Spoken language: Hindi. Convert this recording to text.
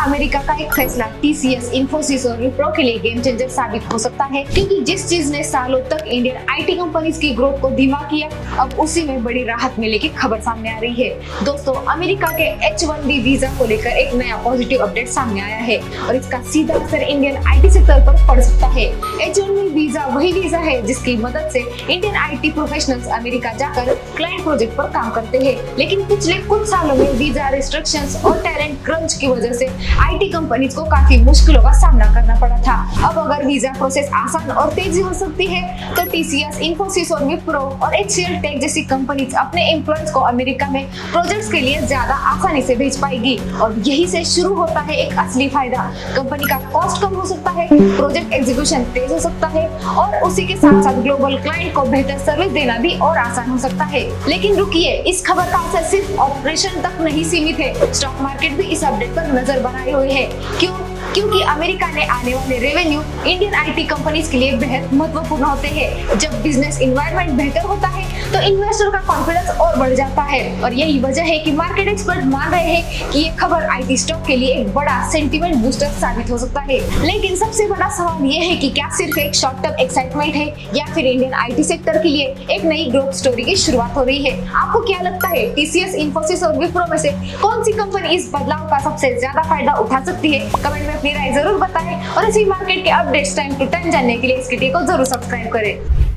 अमेरिका का एक फैसला टीसीएस, इंफोसिस और विप्रो के लिए गेम चेंजर साबित हो सकता है, क्योंकि जिस चीज ने सालों तक इंडियन आईटी कंपनीज की ग्रोथ को धीमा किया, अब उसी में बड़ी राहत मिलने की खबर सामने आ रही है। दोस्तों, अमेरिका के H-1B वीजा को लेकर एक नया पॉजिटिव अपडेट सामने आया है और इसका सीधा असर इंडियन आईटी सेक्टर पर पड़ सकता है। H-1B वीजा वही वीजा है जिसकी मदद से इंडियन आईटी प्रोफेशनल्स अमेरिका जाकर क्लाइंट प्रोजेक्ट पर काम करते हैं, लेकिन पिछले कुछ सालों में वीजा रिस्ट्रिक्शंस और टैलेंट क्रंच की वजह से आईटी कंपनीज को काफी मुश्किलों का सामना करना पड़ा था। अब अगर वीजा प्रोसेस आसान और तेजी हो सकती है, तो टीसीएस, इंफोसिस और विप्रो और HCL टेक जैसी कंपनीज अपने एम्प्लॉयज को अमेरिका में प्रोजेक्ट्स के लिए ज्यादा आसानी से भेज पाएगी और यही से शुरू होता है एक असली फायदा। कंपनी का कॉस्ट कम हो सकता है, प्रोजेक्ट एग्जीक्यूशन तेज हो सकता है और उसी के साथ साथ ग्लोबल क्लाइंट को बेहतर सर्विस देना भी और आसान हो सकता है। लेकिन रुकिए, इस खबर का असर सिर्फ ऑपरेशन तक नहीं सीमित है। स्टॉक मार्केट भी इस अपडेट पर नजर बनाए हुए है। क्योंकि अमेरिका ने आने वाले रेवेन्यू इंडियन आईटी कंपनीज के लिए बेहद महत्वपूर्ण होते हैं। जब बिजनेस एनवायरनमेंट बेहतर होता है तो इन्वेस्टर का कॉन्फिडेंस और बढ़ जाता है और यही वजह है कि मार्केट एक्सपर्ट मान रहे हैं कि ये खबर आईटी स्टॉक के लिए एक बड़ा सेंटीमेंट बूस्टर साबित हो सकता है। लेकिन सबसे बड़ा सवाल ये है कि क्या सिर्फ एक शॉर्ट टर्म एक्साइटमेंट है या फिर इंडियन आईटी सेक्टर के लिए एक नई ग्रोथ स्टोरी की शुरुआत हो रही है? आपको क्या लगता है, टीसीएस, इंफोसिस और विप्रो में से कौन सी कंपनी इस बदलाव का सबसे ज्यादा फायदा उठा सकती है? कमेंट में अपनी राय जरूर बताएं और इसी मार्केट के अपडेट्स टाइम टू टाइम जानने के लिए इस वीडियो को जरूर सब्सक्राइब करें।